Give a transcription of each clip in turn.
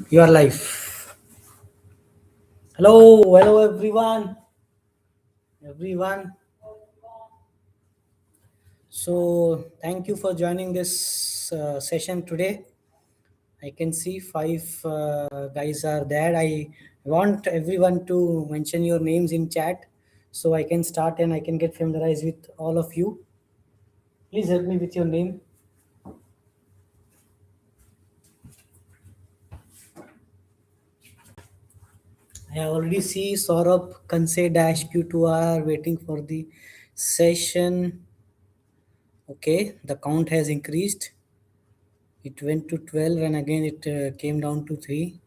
Your life. Hello everyone. Everyone. So, thank you for joining this session today. I can see five guys are there. I want everyone to mention your names in chat so I can start and I can get familiarized with all of you. Please help me with your name. I already see Saurabh, Kanse Dash Q2R waiting for the session. Okay, the count has increased. It went to 12 and again it came down to 3.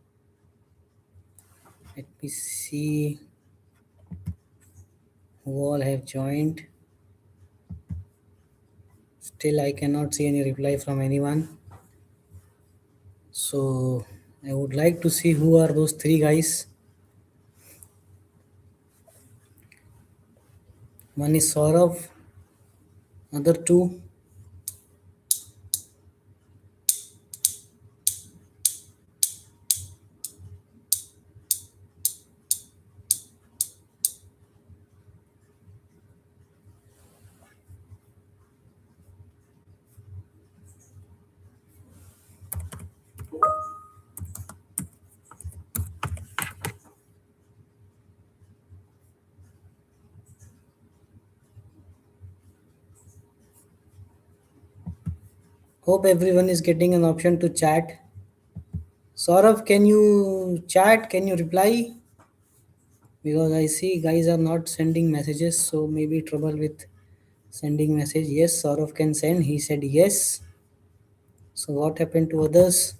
Let me see who all have joined. Still, I cannot see any reply from anyone. So, I would like to see who are those three guys. One is Saurav, other two. Hope everyone is getting an option to chat. Saurav, can you chat? Can you reply? Because I see guys are not sending messages, so maybe trouble with sending message. Yes, Saurav can send. He said yes. So what happened to others?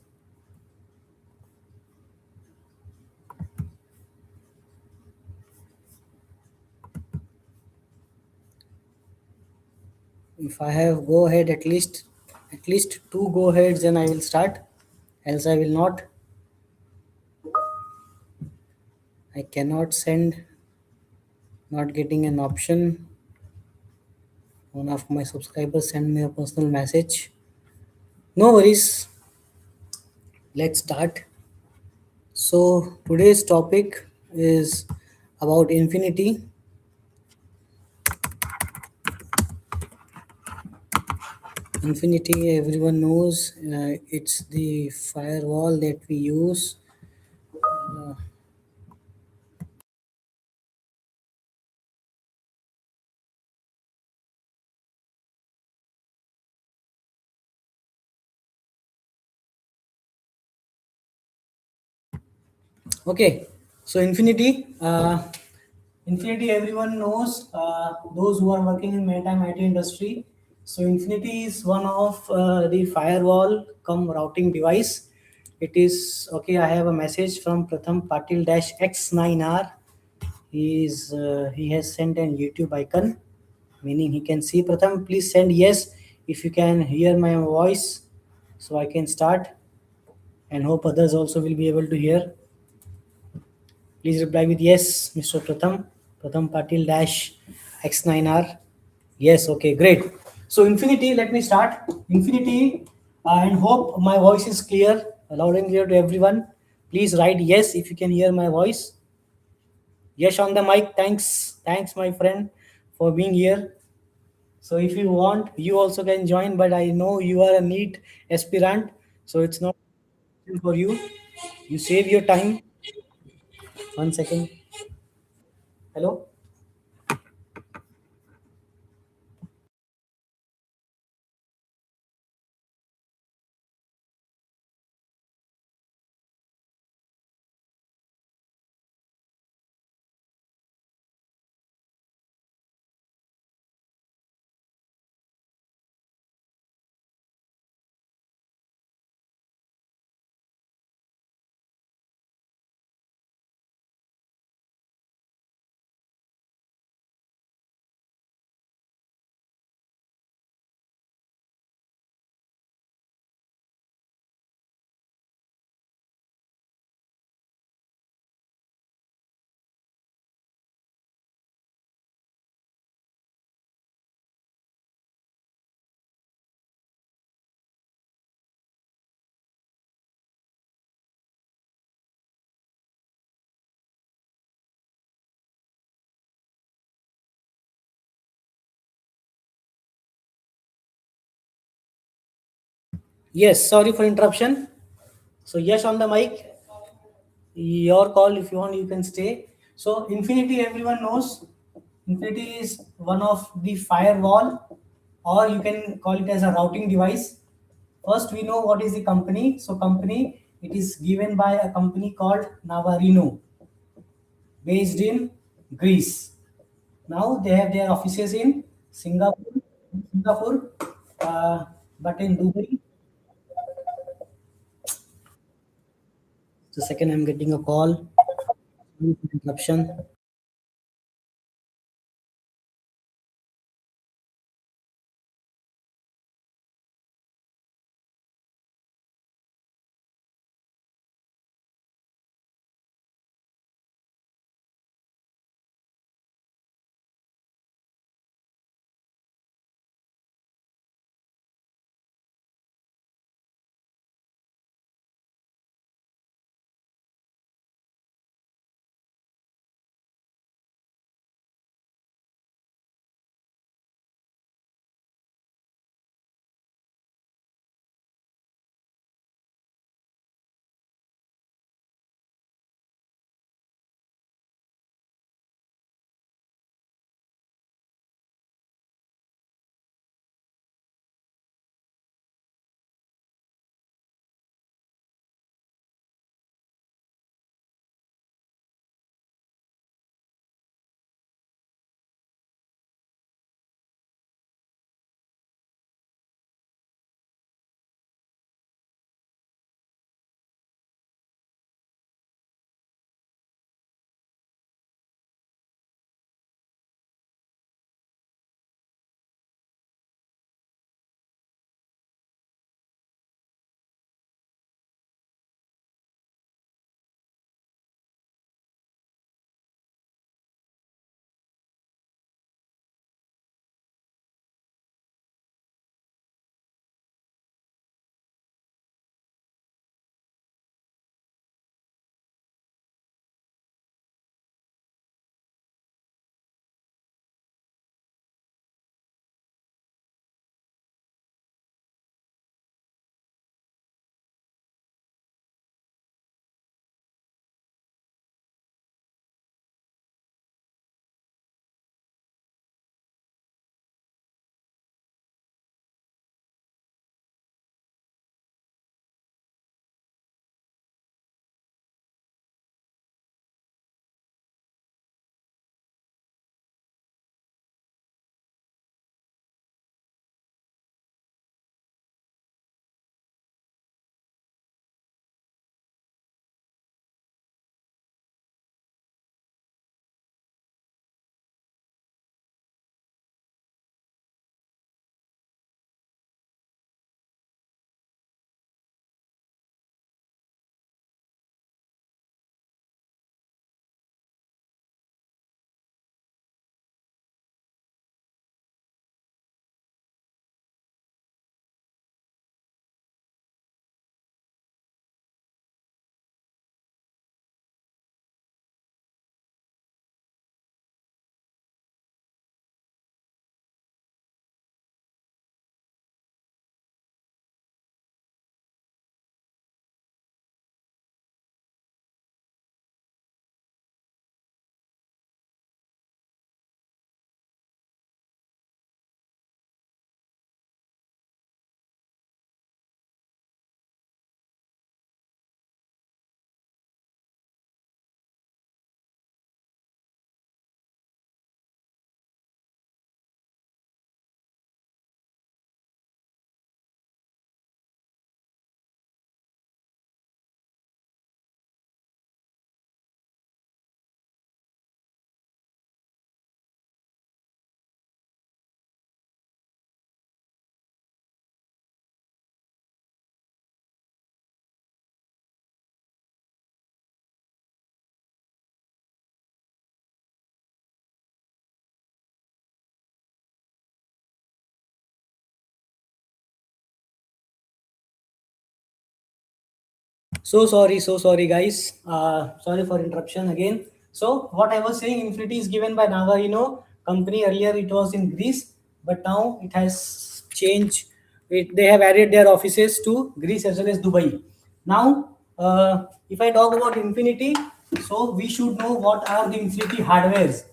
If I have go ahead at least two go aheads, then I will start. Else I will not. I cannot send. Not getting an option. One of my subscribers sent me a personal message. No worries. Let's start. So today's topic is about Infinity. Infinity, everyone knows, it's the firewall that we use. Okay, so Infinity, everyone knows. Those who are working in maritime IT industry. So Infinity is one of the firewall come routing device. It is okay. I have a message from Pratham Patil dash X9R. He has sent an YouTube icon, meaning he can see. Pratham, please send yes if you can hear my voice, so I can start, and hope others also will be able to hear. Please reply with yes, Mr. Pratham. Pratham Patil dash X9R. Yes, okay, great. So Infinity, let me start. Infinity, and hope my voice is clear, loud and clear to everyone. Please write yes if you can hear my voice. Yes on the mic. Thanks, my friend, for being here. So if you want, you also can join. But I know you are a neat aspirant, so it's not for you. You save your time. 1 second. Hello. Yes, sorry for interruption. So yes on the mic. Your call. If you want, you can stay. So Infinity, everyone knows. Infinity is one of the firewall, or you can call it as a routing device. First, we know what is the company. So company, it is given by a company called Navarino, based in Greece. Now they have their offices in Singapore, uh, but in Dubai. The second, I'm getting a call. Interruption. So sorry, guys. Sorry for interruption again. So, what I was saying, Infinity is given by Nagarino company. Earlier, it was in Greece, but now it has changed They have added their offices to Greece as well as Dubai. Now, if I talk about Infinity, so we should know what are the Infinity hardwares.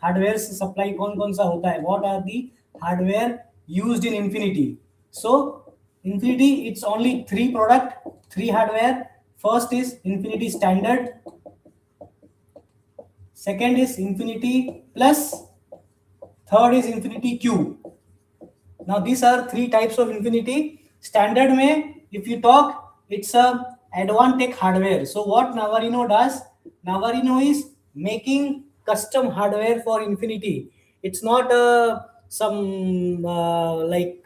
Hardware supply कौन सा होता है? What are the hardware used in Infinity? So Infinity, it's only three product, three hardware. First is Infinity Standard. Second is Infinity Plus. Third is Infinity Q. Now these are three types of Infinity. Standard में, if you talk, it's a Advantech hardware. So what Navarino does, Navarino is making custom hardware for Infinity. It's not some like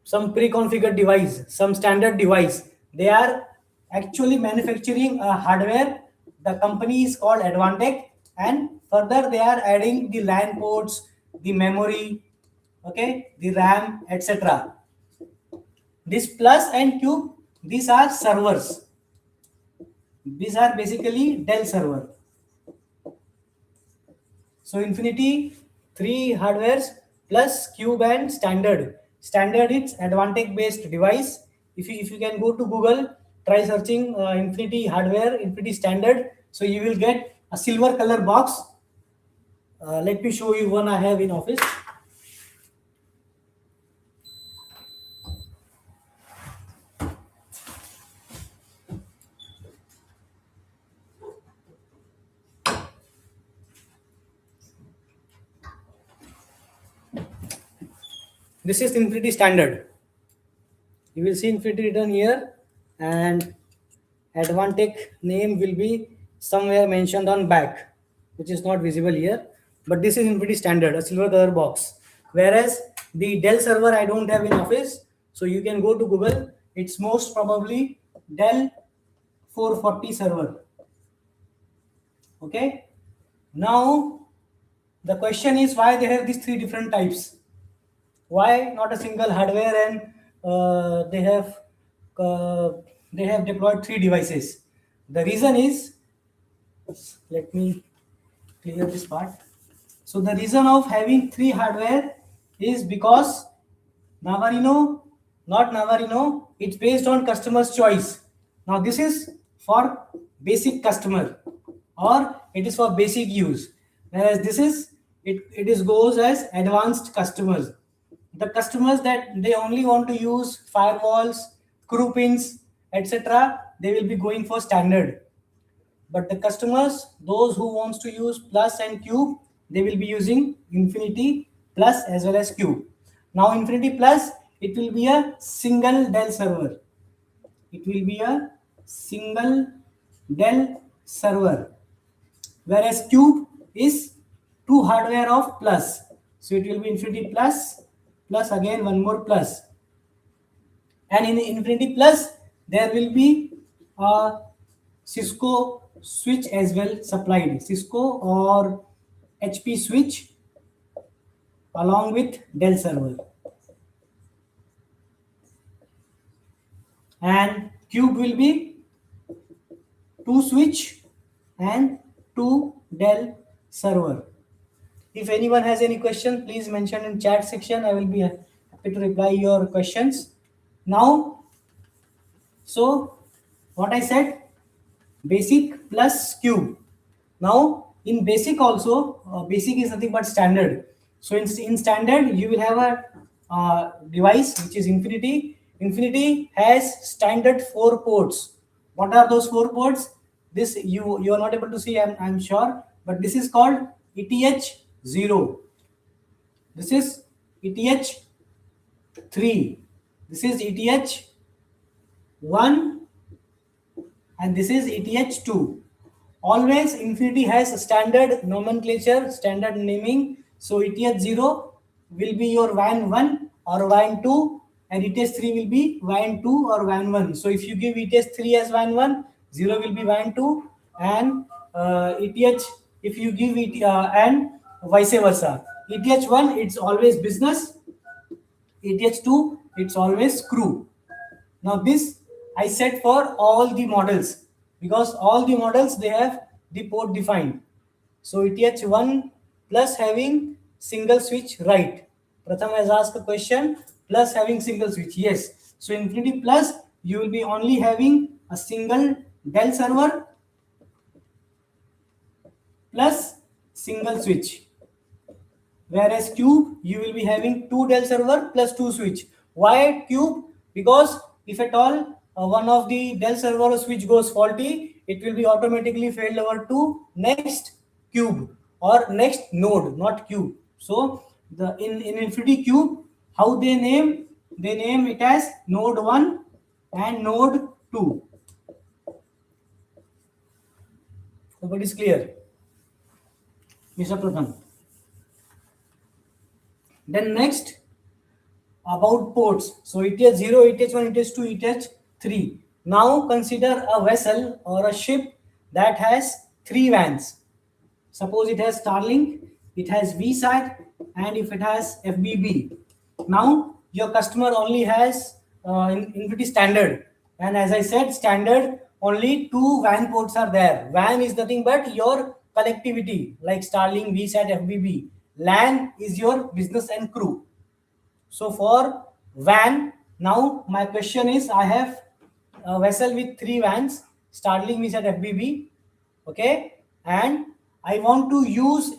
some pre-configured device, some standard device. They are actually manufacturing a hardware. The company is called Advantech, and further they are adding the LAN ports, the memory, okay, the RAM, etc. This plus and cube, these are servers. These are basically Dell server. So Infinity, three hardwares plus cube and standard. Standard, it's Advantech based device. If you can go to Google, try searching Infinity hardware, Infinity standard. So you will get a silver color box. Let me show you one I have in office. This is Infinity standard. You will see Infinity written here, and Advantech name will be somewhere mentioned on back, which is not visible here. But this is Infinity standard, a silver color box. Whereas the Dell server I don't have in office, so you can go to Google. It's most probably Dell 440 server. Okay. Now the question is why they have these three different types. Why not a single hardware, and uh, they have deployed three devices? The reason is, let me clear this part. So the reason of having three hardware is because Navarino, not Navarino, it's based on customer's choice. Now this is for basic customer, or it is for basic use. Whereas this is, it is goes as advanced customers. The customers that they only want to use firewalls, crew pins, etc., they will be going for standard. But the customers, those who wants to use plus and cube, they will be using Infinity Plus as well as cube. Now Infinity Plus, it will be a single Dell server. It will be a single Dell server. Whereas cube is two hardware of plus. So it will be Infinity Plus, plus again one more plus. And in Infinity Plus, there will be a Cisco switch as well supplied. Cisco or HP switch along with Dell server. And cube will be two switch and two Dell server. If anyone has any question, please mention in chat section. I will be happy to reply your questions. Now, so what I said, basic plus cube. Now in basic also, basic is nothing but standard. So in standard, you will have a device which is Infinity. Infinity has standard 4 ports. What are those 4 ports? This you are not able to see, I'm sure, but this is called ETH0. This is ETH3. This is ETH1, and this is ETH2. Always Infinity has a standard nomenclature, standard naming. So ETH0 will be your WAN 1 or WAN 2, and ETH3 will be WAN 2 or WAN 1. So if you give ETH3 as WAN 1, 0 will be WAN 2, and ETH, if you give it, and vice versa. ETH1, it's always business. ETH2, it's always crew. Now this I set for all the models, because all the models they have the port defined. So ETH1 plus having single switch right. Pratham has asked a question, plus having single switch. Yes. So Infinity Plus, you will be only having a single Dell server plus single switch. Whereas Cube, you will be having two Dell server plus two switch. Why Cube? Because if at all one of the Dell server or switch goes faulty, it will be automatically failed over to next cube or next node, not cube. So the in Infinity Cube, how they name? They name it as node 1 and node 2. So it is clear, Mr. Pratham. Then next, about ports. So ETH0, ETH1, ETH2, ETH3. Now consider a vessel or a ship that has 3 WANs. Suppose it has Starlink, it has VSAT, and if it has FBB. Now your customer only has Infinity Standard. And as I said, standard, only 2 WAN ports are there. WAN is nothing but your connectivity, like Starlink, VSAT, FBB. LAN is your business and crew. So for WAN, now my question is, I have a vessel with 3 WANs, Starlink, VSAT, FBB, okay, and I want to use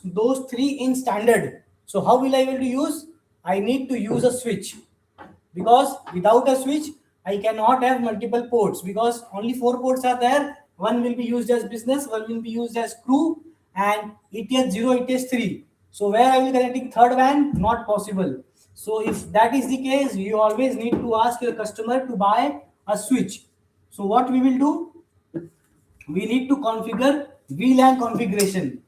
those 3 in standard. So how will I able to use? I need to use a switch, because without a switch I cannot have multiple ports, because only 4 ports are there. One will be used as business, one will be used as crew, and ETH0, ETH3. So where I will connecting third WAN? Not possible. So if that is the case, you always need to ask your customer to buy a switch. So what we will do? We need to configure VLAN configuration.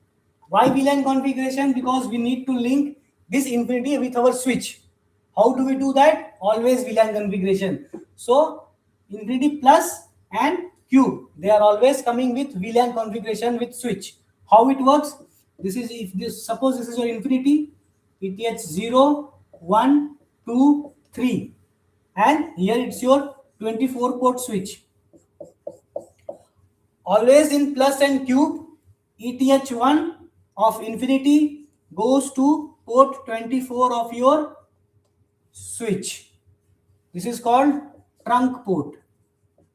Why VLAN configuration? Because we need to link this Infinity with our switch. How do we do that? Always VLAN configuration. So Infinity Plus and Cube, they are always coming with VLAN configuration with switch. How it works? This is, if this, suppose this is your Infinity, ETH0, 1, 2, 3, and here it's your 24 port switch. Always in plus and cube, ETH1 of Infinity goes to port 24 of your switch. This is called trunk port.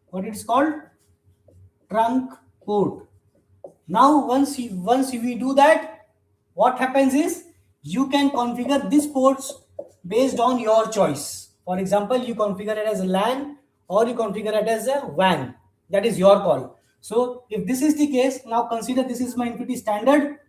What it is called? Trunk port. Now once we do that, what happens is you can configure these ports based on your choice. For example, you configure it as a LAN or you configure it as a WAN. That is your call. So if this is the case, now consider this is my Infinity standard.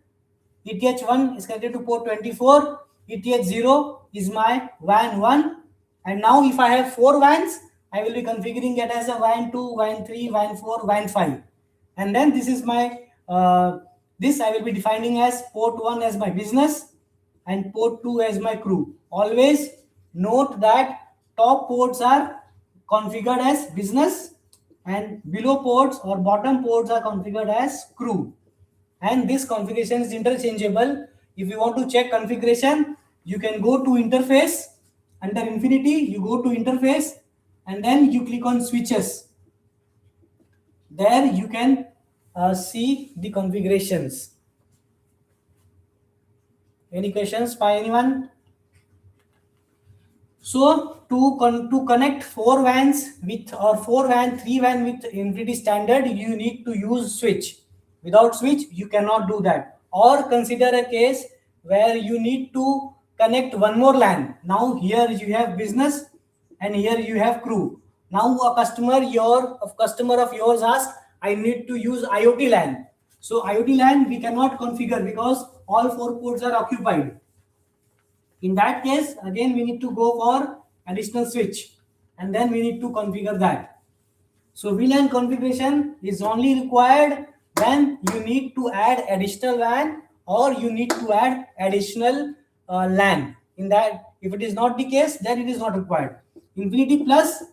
ETH1 is connected to port 24. ETH0 is my WAN 1. And now if I have 4 WANs, I will be configuring it as a WAN 2, WAN 3, WAN 4, WAN 5. And then this is my, this I will be defining as port 1 as my business and port 2 as my crew. Always note that top ports are configured as business and below ports or bottom ports are configured as crew. And this configuration is interchangeable. If you want to check configuration, you can go to interface. Under Infinity, you go to interface and then you click on switches. There you can see the configurations. Any questions by anyone? So to connect 4 WANs with, or 4 WAN, 3 WAN with Infinity standard, you need to use switch. Without switch, you cannot do that. Or consider a case where you need to connect one more LAN. Now here you have business and here you have crew. Now a customer of yours asks, I need to use IoT LAN. So IoT LAN we cannot configure because all 4 ports are occupied. In that case, again we need to go for additional switch and then we need to configure that. So VLAN configuration is only required when you need to add additional WAN or you need to add additional LAN. In that, if it is not the case, then it is not required. Infinity Plus,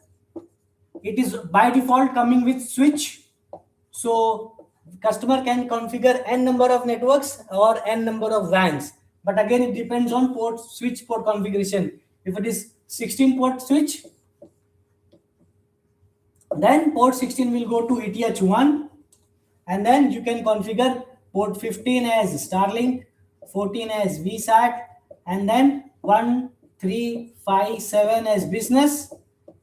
it is by default coming with switch. So customer can configure n number of networks or n number of WANs. But again, it depends on switch port configuration. If it is 16 port switch, then port 16 will go to ETH1, and then you can configure port 15 as Starlink, 14 as VSAT, and then 1, 3, 5, 7 as business,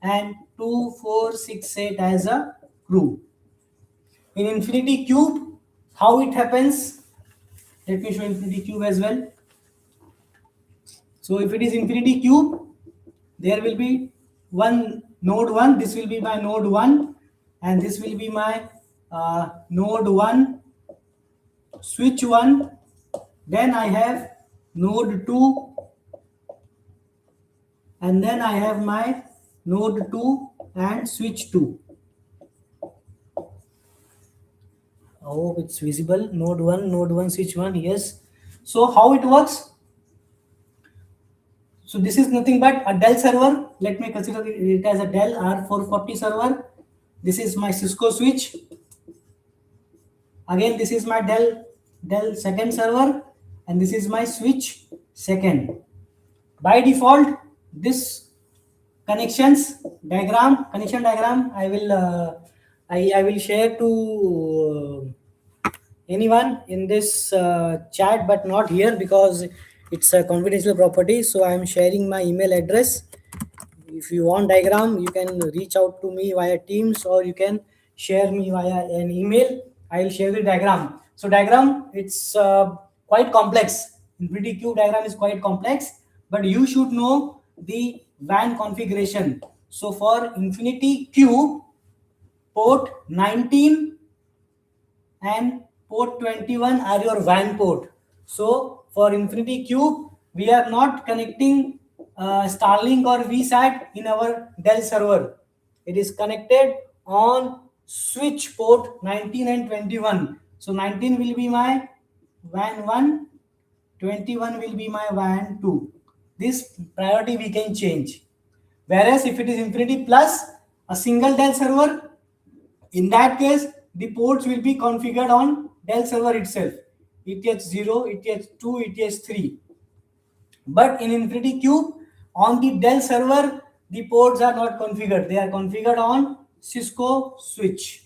and 2, 4, 6, 8 as a crew. In infinity cube, how it happens? Let me show infinity cube as well. So if it is infinity cube, there will be one node 1. This will be my node 1, and this will be my node 1, switch 1. Then I have node 2, and then I have my node 2 and switch 2. I hope it's visible. Node 1, switch 1. Yes. So how it works? So this is nothing but a Dell server. Let me consider it as a Dell R440 server. This is my Cisco switch. Again, this is my Dell second server, and this is my switch second. By default, this connection diagram, I will share to anyone in this chat, but not here because it's a confidential property. So I am sharing my email address. If you want diagram, you can reach out to me via Teams, or you can share me via an email. I will share the diagram. So diagram, it's quite complex. Infinity cube diagram is quite complex, but you should know the WAN configuration. So for infinity cube, port 19 and port 21 are your WAN port. So for infinity cube, we are not connecting Starlink or VSAT in our Dell server. It is connected on switch port 19 and 21. So 19 will be my WAN 1, 21 will be my WAN 2. This priority we can change. Whereas if it is infinity plus a single Dell server, in that case, the ports will be configured on Dell server itself. ETH0, ETH2, ETH3. But in Infinity Cube, on the Dell server, the ports are not configured. They are configured on Cisco switch.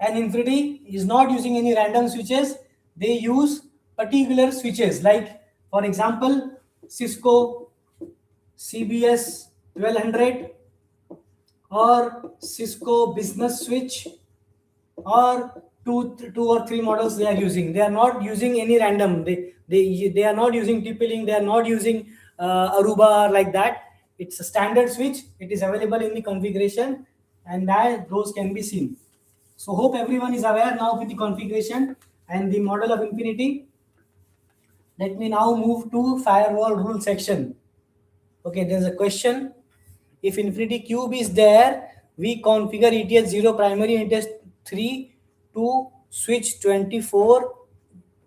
And Infinity is not using any random switches. They use particular switches. Like, for example, Cisco CBS 1200 or Cisco business switch, or two or three models they are using. They are not using any random. They are not using TP-Link. They are not using Aruba like that. It's a standard switch. It is available in the configuration, and those can be seen. So hope everyone is aware now with the configuration and the model of Infinity. Let me now move to firewall rule section. Okay, there's a question. If Infinity Cube is there, we configure ETH0 primary and ETH3 to switch 24.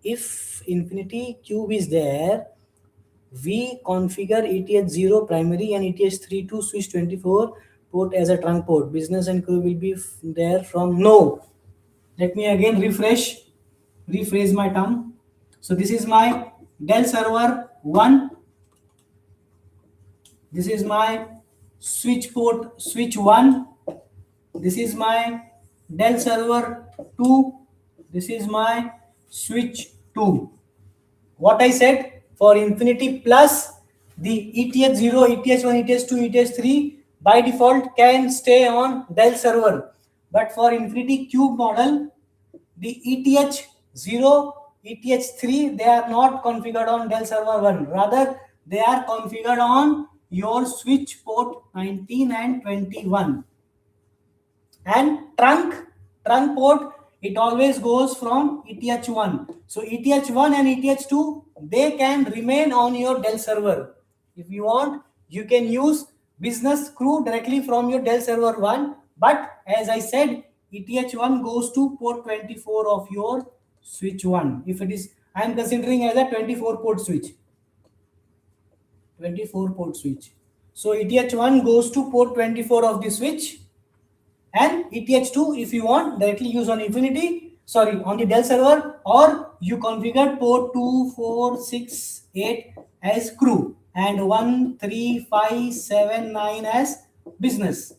If Infinity Cube is there, we configure ETH0 primary and ETH3 to switch 24 port as a trunk port. Business and crew will be there from no. Let me again rephrase my term. So this is my Dell server 1. This is my switch port switch 1. This is my Dell server 2. This is my switch 2. What I said, for Infinity plus, the ETH0, ETH1, ETH2, ETH3 by default can stay on Dell server. But for Infinity Cube model, the ETH0, ETH3, they are not configured on Dell server 1. Rather, they are configured on your switch port 19 and 21. And trunk port, it always goes from ETH1. So ETH1 and ETH2, they can remain on your Dell server. If you want, you can use business crew directly from your Dell server 1. But as I said, ETH1 goes to port 24 of your switch 1. If it is, I am considering as a 24 port switch. 24 port switch. So ETH1 goes to port 24 of the switch, and ETH2, if you want, directly use on on the Dell server, or you configure port 2, 4, 6, 8 as crew and 1, 3, 5, 7, 9 as business.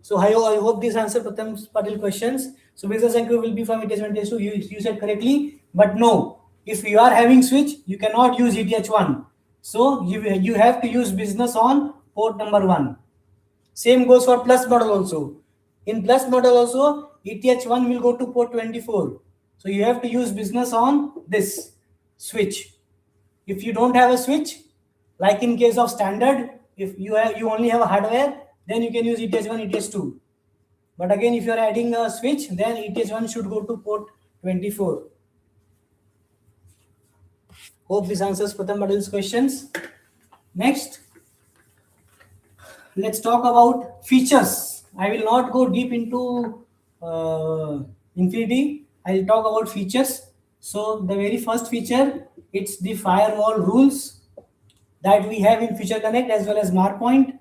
So I hope this answers Pratham Patil questions. So business and crew will be from ETH1, ETH2. You said correctly, but no. If you are having switch, you cannot use ETH1. So you have to use business on port number 1. Same goes for plus model also. In plus model also, ETH1 will go to port 24. So you have to use business on this switch. If you don't have a switch, like in case of standard, if you only have a hardware, then you can use ETH1, ETH2. But again, if you are adding a switch, then ETH1 should go to port 24. Hope this answers Pratham Module's questions. Next, let's talk about features. I will not go deep into Infinity. I'll talk about features. So the very first feature, it's the firewall rules that we have in Feature Connect as well as Markpoint.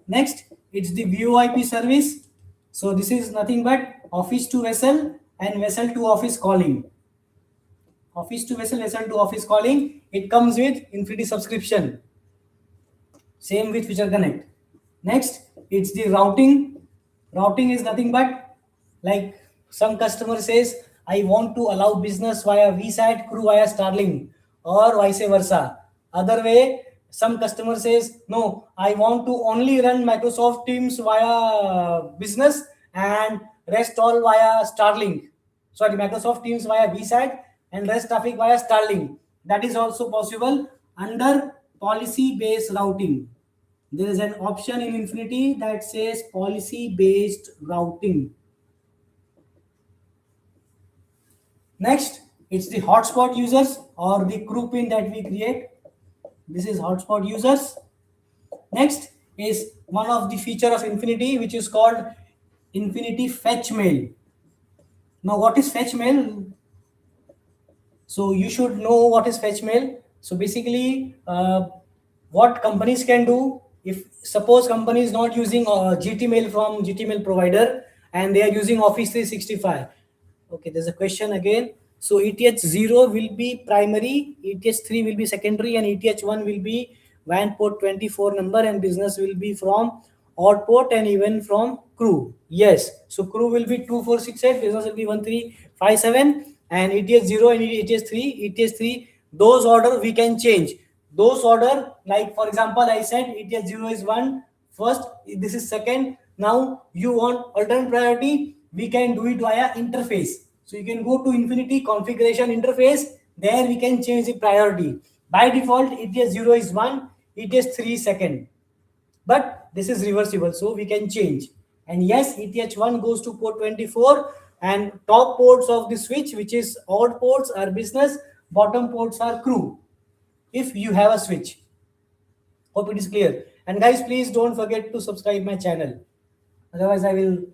Next, it's the VoIP service. So this is nothing but office to vessel and vessel to office calling. Office to vessel, vessel to office calling. It comes with Infinity subscription. Same with Feature Connect. Next, it's the routing. Routing is nothing but like some customer says, I want to allow business via VSAT, crew via Starlink, or vice versa. Other way, some customer says, no, I want to only run Microsoft Teams via business and rest all via Starlink. Sorry, Microsoft Teams via VSAT and rest traffic via Starlink. That is also possible under policy-based routing. There is an option in Infinity that says policy-based routing. Next, it's the hotspot users or the crew pin that we create. This is hotspot users. Next is one of the feature of Infinity, which is called Infinity Fetch Mail. Now, what is fetch mail? So you should know what is fetch mail. So basically, what companies can do, if suppose company is not using GTmail from GTmail provider and they are using Office 365. Okay, there's a question again. So ETH0 will be primary, ETH3 will be secondary, and ETH1 will be WAN port 24 number, and business will be from odd port and even from crew. Yes, so crew will be 2468, business will be 1357, and ETH0 and ETH3, those order we can change. Those order, like for example, I said ETH0 is one first, this is second. Now you want alternate priority, we can do it via interface. So you can go to Infinity configuration interface. There we can change the priority. By default, ETH0 is 1, ETH3 is second. But this is reversible, so we can change. And yes, ETH1 goes to port 24, and top ports of the switch, which is odd ports, are business, bottom ports are crew, if you have a switch. Hope it is clear. And guys, please don't forget to subscribe my channel. Otherwise, I will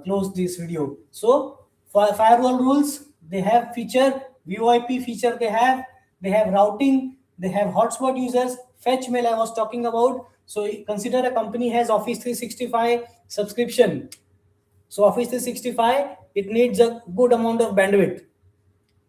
close this video. So for firewall rules, they have feature, VoIP feature they have routing, they have hotspot users, fetch mail I was talking about. So consider a company has Office 365 subscription. So Office 365, it needs a good amount of bandwidth.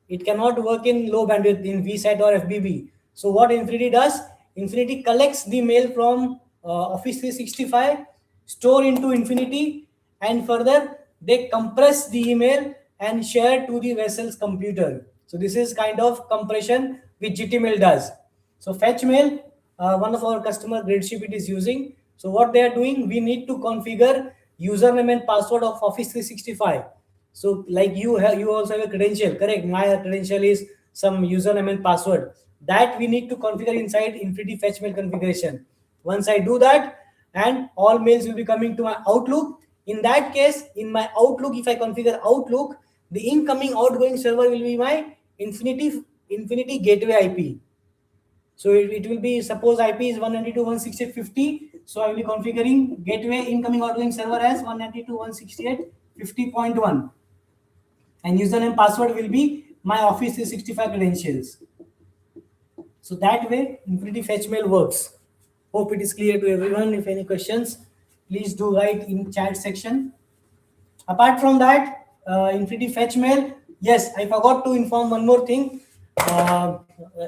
It cannot work in low bandwidth in VSAT or FBB. So what Infinity does, Infinity collects the mail from Office 365, store into Infinity, and further they compress the email and share to the vessel's computer. So this is kind of compression which GTmail does. So fetch mail, one of our customer Gradeship it is using. So what they are doing, we need to configure username and password of Office 365. So like you also have a credential, correct? My credential is some username and password that we need to configure inside Infinity Fetch Mail configuration. Once I do that, and all mails will be coming to my Outlook. In that case, in my Outlook, if I configure Outlook, the incoming outgoing server will be my Infinity Gateway IP. So it will be, suppose IP is 192.168.50. So I will be configuring gateway incoming outgoing server as 192.168.50.1. And username password will be my Office 365 credentials. So that way, Infinity Fetch Mail works. Hope it is clear to everyone. If any questions, please do write in chat section. Apart from that, Infinity Fetch Mail, yes, I forgot to inform one more thing.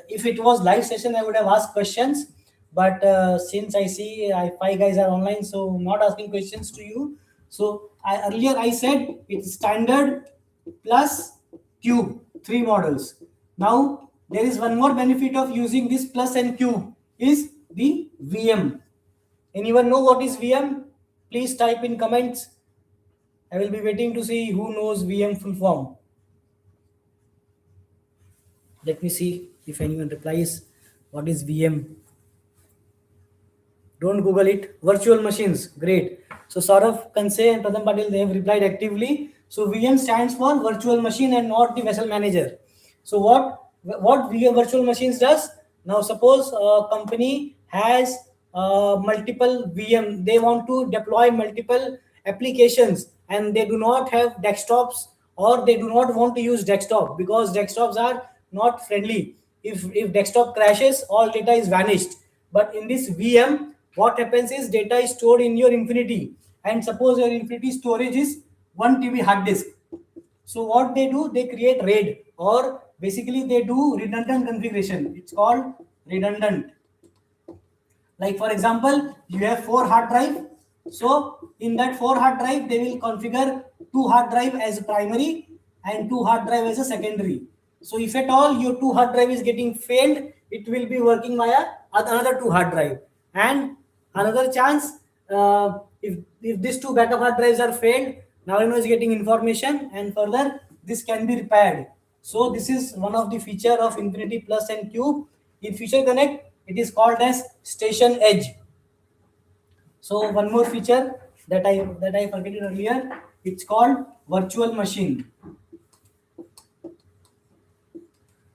If it was live session, I would have asked questions. But since I see 5 guys are online, so I'm not asking questions to you. So earlier I said it's standard plus cube, 3 models. Now There is one more benefit of using this plus and cube is the VM. Anyone know what is VM? Please type in comments. I will be waiting to see who knows VM full form. Let me see if anyone replies. What is VM? Don't Google it. Virtual machines. Great. So Saurav Kanse and Pratham Patil, they have replied actively. So VM stands for virtual machine and not the vessel manager. So what VM virtual machines does? Now suppose a company has multiple VM. They want to deploy multiple applications and they do not have desktops, or they do not want to use desktop because desktops are not friendly. If desktop crashes, all data is vanished. But in this VM, what happens is data is stored in your Infinity, and suppose your Infinity storage is 1 TB hard disk. So what they do, they create RAID, or basically they do redundant configuration. It's called redundant. Like for example, you have 4 hard drive. So in that 4 hard drive, they will configure 2 hard drive as a primary and 2 hard drive as a secondary. So if at all your 2 hard drive is getting failed, it will be working via another 2 hard drive. And another chance, if these 2 backup hard drives are failed, now is getting information, and further this can be repaired. So this is one of the feature of Infinity Plus and Cube. In Feature Connect, it is called as Station Edge. So one more feature that I forget it earlier, it's called virtual machine.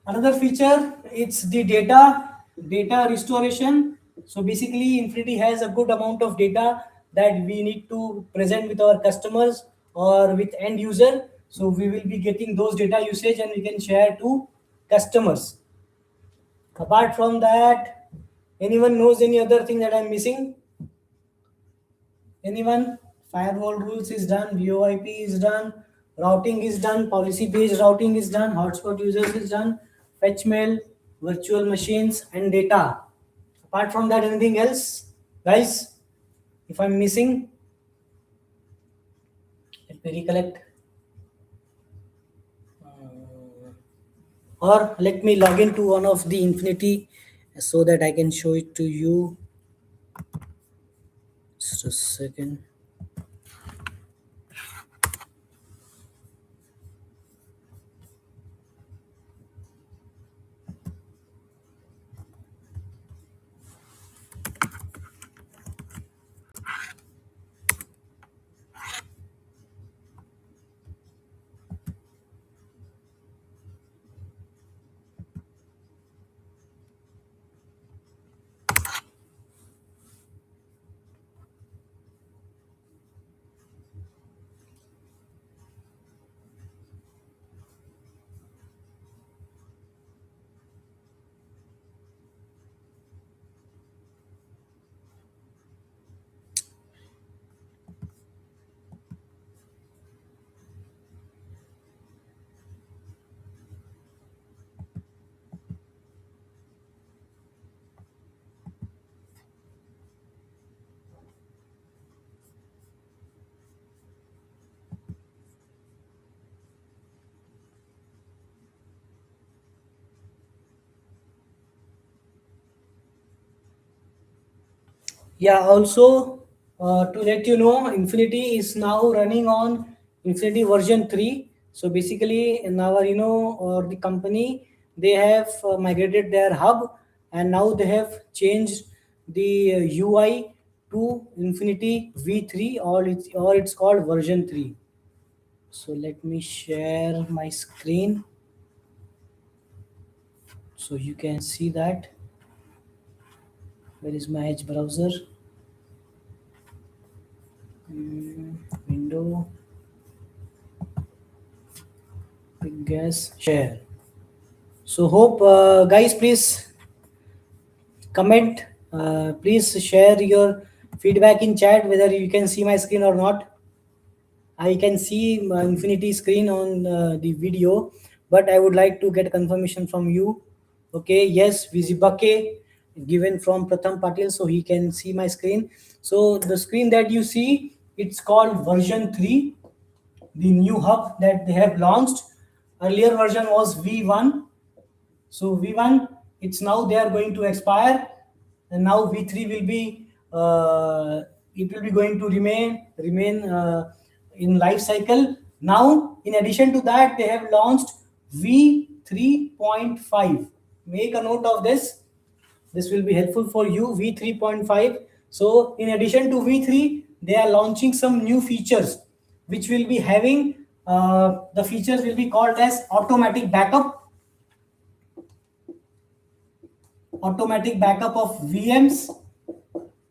Another feature, it's the data restoration. So basically Infinity has a good amount of data that we need to present with our customers or with end user. So we will be getting those data usage and we can share to customers. Apart from that, anyone knows any other thing that I'm missing? Anyone? Firewall rules is done, VoIP is done, routing is done, policy based routing is done, hotspot users is done, fetch mail, virtual machines, and data. Apart from that, anything else? Guys, if I'm missing, let me recollect. Or let me log into one of the Infinity so that I can show it to you. Just a second. Yeah, also to let you know, Infinity is now running on Infinity version 3. So basically, in our, or the company, they have migrated their hub, and now they have changed the UI to Infinity V3, or it's called version 3. So let me share my screen so you can see that. Where is my Edge browser? Window, big gas, share. So hope guys, please comment, please share your feedback in chat whether you can see my screen or not. I can see my Infinity screen on the video, but I would like to get confirmation from you. Okay, yes, Vizibake given from Pratham Patil, so he can see my screen. So the screen that you see, it's called version 3, the new hub that they have launched. Earlier version was V1. So V1, it's now they are going to expire, and now V3 will be it will be going to remain in life cycle. Now, in addition to that, they have launched V3.5. Make a note of this. This will be helpful for you. V3.5. So, in addition to V3, they are launching some new features, which will be having the features will be called as automatic backup of VMs,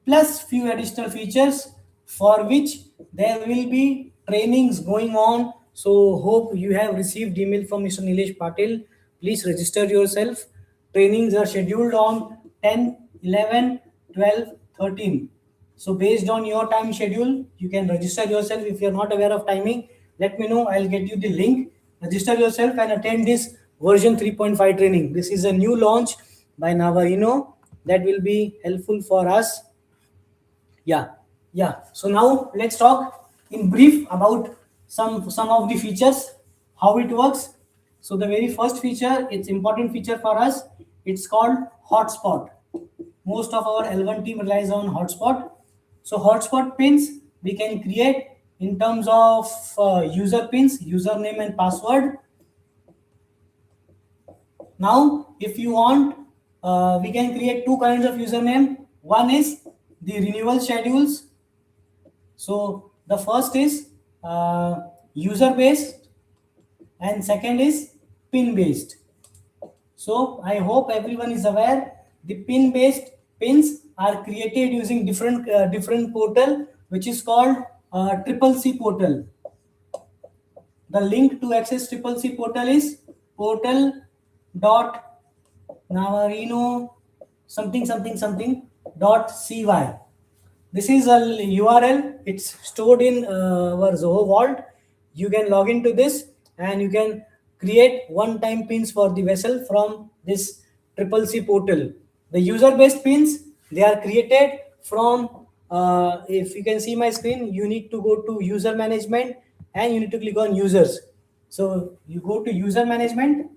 plus few additional features for which there will be trainings going on. So hope you have received email from Mr. Nilesh Patil. Please register yourself. Trainings are scheduled on 10, 11, 12, 13. So based on your time schedule, you can register yourself. If you're not aware of timing, let me know. I'll get you the link. Register yourself and attend this version 3.5 training. This is a new launch by Navarino that will be helpful for us. Yeah. So now let's talk in brief about some of the features, how it works. So the very first feature, it's important feature for us. It's called hotspot. Most of our L1 team relies on hotspot. So hotspot pins we can create in terms of user pins, username and password. Now, if you want, we can create two kinds of username. One is the renewal schedules. So the first is user based and second is pin based. So I hope everyone is aware the pin based pins are created using different portal, which is called triple C portal. The link to access triple C portal is portal.navarino something dot cy. This is a URL. It's stored in our Zoho Vault. You can log into this and you can create one-time pins for the vessel from this triple C portal. The user-based pins, they are created from, if you can see my screen, you need to go to user management and you need to click on users. So you go to user management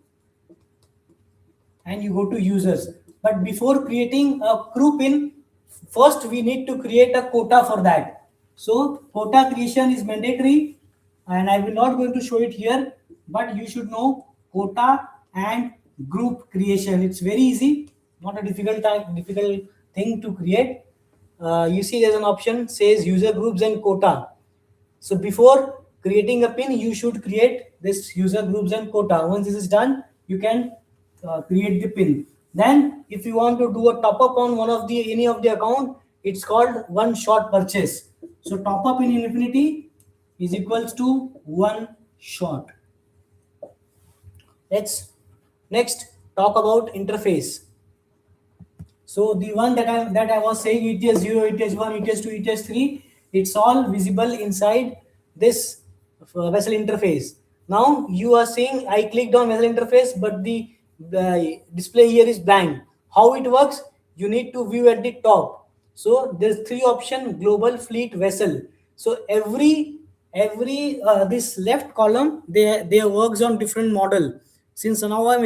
and you go to users. But before creating a crew pin, first we need to create a quota for that. So quota creation is mandatory and I will not going to show it here, but you should know quota and group creation. It's very easy, not a difficult thing to create. You see there's an option says user groups and quota. So before creating a pin, you should create this user groups and quota. Once this is done, you can create the pin. Then if you want to do a top up on any of the account, it's called one shot purchase. So top up in Infinity is equals to one shot. Let's next talk about interface. So the one that I was saying, ETS 0, ETS 1, ETS 2, ETS 3, it's all visible inside this vessel interface. Now you are seeing I clicked on vessel interface, but the display here is blank. How it works? You need to view at the top. So there's three option: global, fleet, vessel. So every this left column they works on different model. Since now I am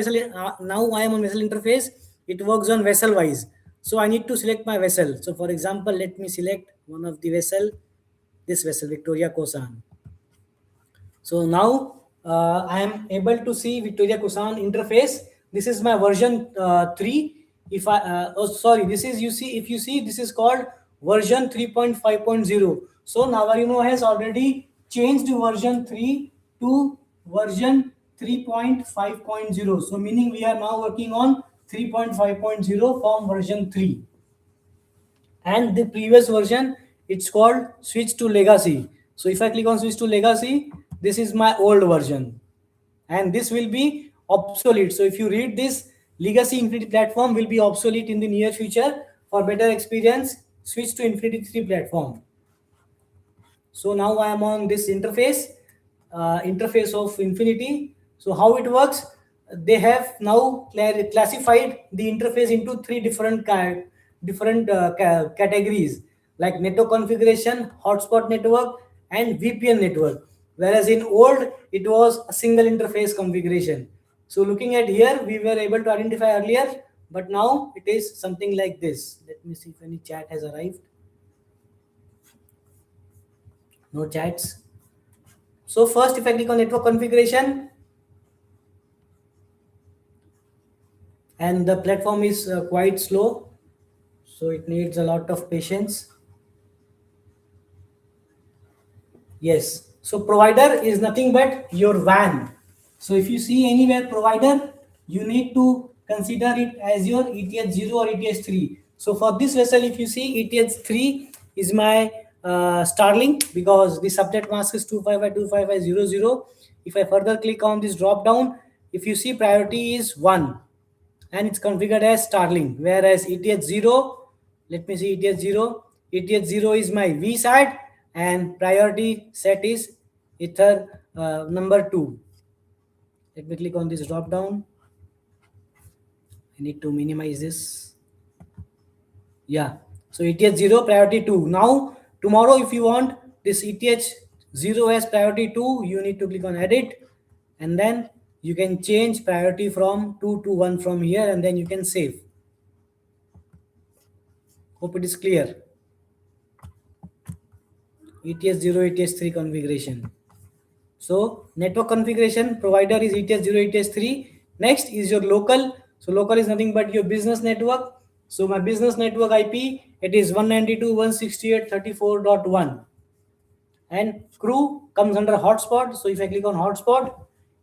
on vessel interface, it works on vessel wise. So I need to select my vessel. So for example, let me select one of the vessel, this vessel Victoria Kosan. So now I am able to see Victoria Kusan interface. This is my version 3. If I this is if you see this is called version 3.5.0. So Navarino has already changed version 3 to version 3.5.0. So meaning we are now working on 3.5.0 from version 3. And the previous version, it's called switch to legacy. So if I click on switch to legacy, this is my old version and this will be obsolete. So if you read this, legacy Infinity platform will be obsolete in the near future. For better experience, switch to Infinity 3 platform. So now I am on this interface of Infinity. So how it works? They have now classified the interface into three different categories, like network configuration, hotspot network, and VPN network. Whereas in old, it was a single interface configuration. So looking at here, we were able to identify earlier, but now it is something like this. Let me see if any chat has arrived. No chats. So first, if I click on network configuration, and the platform is quite slow, so it needs a lot of patience. Yes. So provider is nothing but your WAN. So if you see anywhere provider, you need to consider it as your ETH0 or ETH3. So for this vessel, if you see ETH3 is my Starlink, because the subnet mask is 255.255.0.0. If I further click on this drop down, if you see priority is 1 and it's configured as Starlink, whereas ETH0, let me see ETH0. ETH0 is my VSAT and priority set is Ether number 2. Let me click on this drop down. I need to minimize this. Yeah. So ETH0 priority 2. Now tomorrow if you want this ETH0 as priority 2, you need to click on edit and then you can change priority from 2 to 1 from here and then you can save. Hope it is clear. ETH0, ETH3 configuration. So network configuration provider is ETH0, ETH3. Next is your local. So local is nothing but your business network. So my business network IP, it is 192.168.34.1. And crew comes under hotspot. So if I click on hotspot,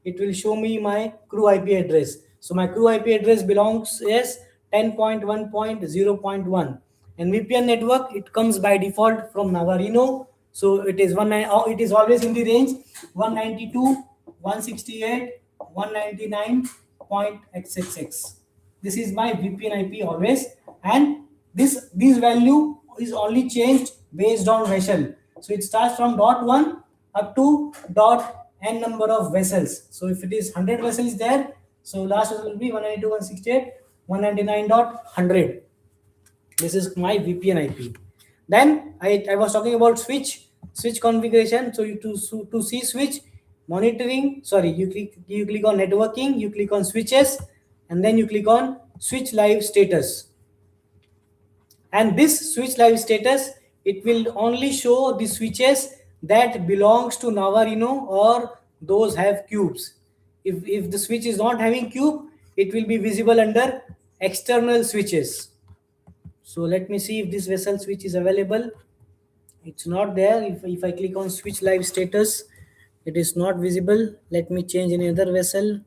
it will show me my crew IP address. So my crew IP address belongs as 10.1.0.1. And VPN network, it comes by default from Navarino. So it is it is always in the range 192.168.199.xxx. This is my VPN IP always, and this value is only changed based on vessel. So it starts from .1 up to .n number of vessels. So if it is 100 vessels there, so last vessel will be 192.168.199.100. This is my VPN IP. Then I was talking about switch configuration. So to see switch monitoring, sorry, you click on networking, you click on switches, and then you click on switch live status. And this switch live status, it will only show the switches that belongs to Navarino or those have cubes. If the switch is not having cube, it will be visible under external switches. So let me see if this vessel switch is available. It's not there. If I click on switch live status, it is not visible. Let me change any other vessel.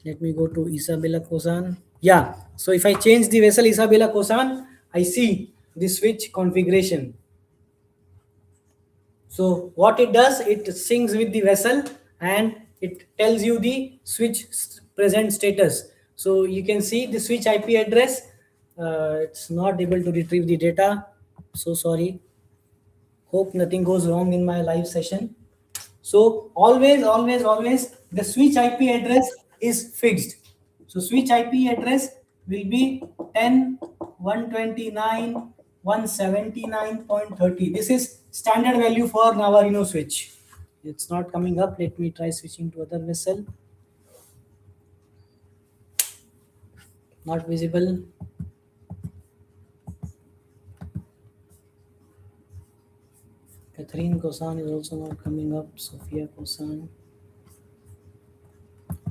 Let me go to Isabella Kosan. Yeah. So if I change the vessel Isabella Kosan, I see the switch configuration. So what it does, it syncs with the vessel and it tells you the switch present status. So you can see the switch IP address. It's not able to retrieve the data. So sorry. Hope nothing goes wrong in my live session. So always the switch IP address is fixed. So switch IP address will be 10.129.179.30. This is standard value for Navarino switch. It's not coming up. Let me try switching to other vessel. Not visible. Catherine Kosan is also not coming up. Sophia Kosan.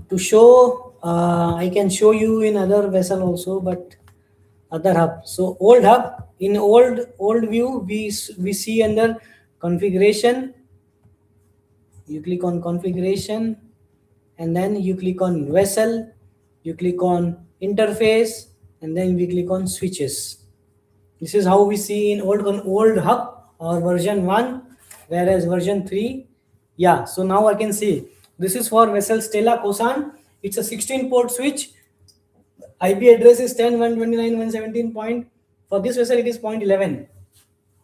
To show, I can show you in other vessel also, but other hub. So old hub, in old view, we see under configuration. You click on configuration, and then you click on vessel. You click on interface, and then we click on switches. This is how we see in old hub or version 1, whereas version 3. Yeah, so now I can see this is for vessel Stella Kosan. It's a 16 port switch. IP address is 10.129.117 point. For this vessel, it is 0.11.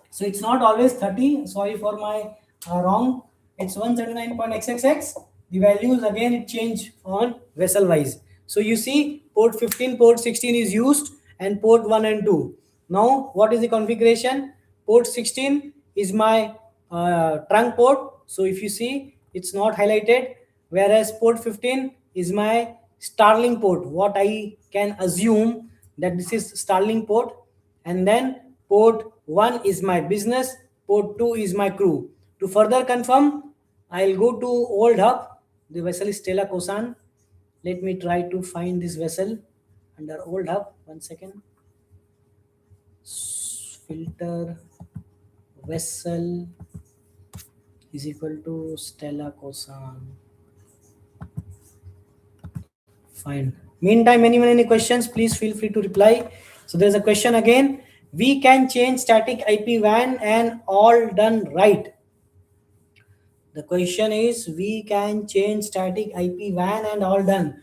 So it's not always 30. Sorry for my wrong. It's 179.xxx. The values again it change on vessel wise. So you see port 15, port 16 is used and port 1 and 2. Now what is the configuration? Port 16 is my trunk port. So if you see it's not highlighted, whereas port 15 is my Starlink port. What I can assume that this is Starlink port, and then port 1 is my business, port 2 is my crew. To further confirm, I'll go to old hub. The vessel is Stella Kosan. Let me try to find this vessel under old hub. 1 second. Filter vessel is equal to Stella Kosan. Fine. Meantime, anyone any questions, please feel free to reply. So there's a question again. We can change static IP WAN and all done right. The question is, we can change static IP WAN and all done.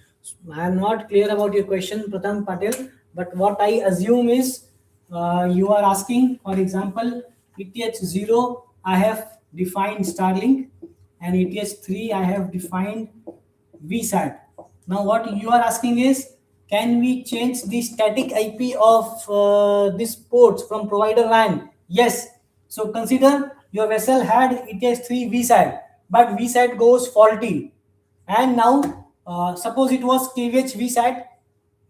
I am not clear about your question, Pratham Patel, but what I assume is you are asking, for example, ETH0, I have defined Starlink, and ETH3, I have defined VSAT. Now, what you are asking is, can we change the static IP of this ports from provider WAN? Yes. So consider your vessel had ETH3 VSAT, but VSAT goes faulty. And now, suppose it was KVH VSAT,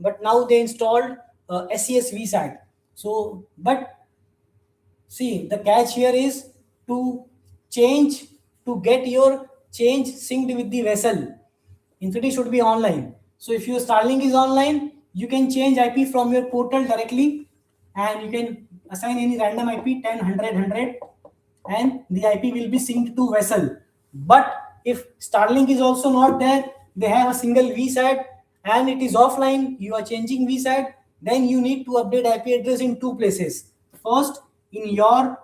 but now they installed SES VSAT. So, but see, the catch here is to change, to get your change synced with the vessel. Infinity should be online. So if your Starlink is online, you can change IP from your portal directly, and you can assign any random IP 10, 100, and the IP will be synced to vessel. But if Starlink is also not there, they have a single VSAT and it is offline, you are changing VSAT, then you need to update IP address in two places. First, in your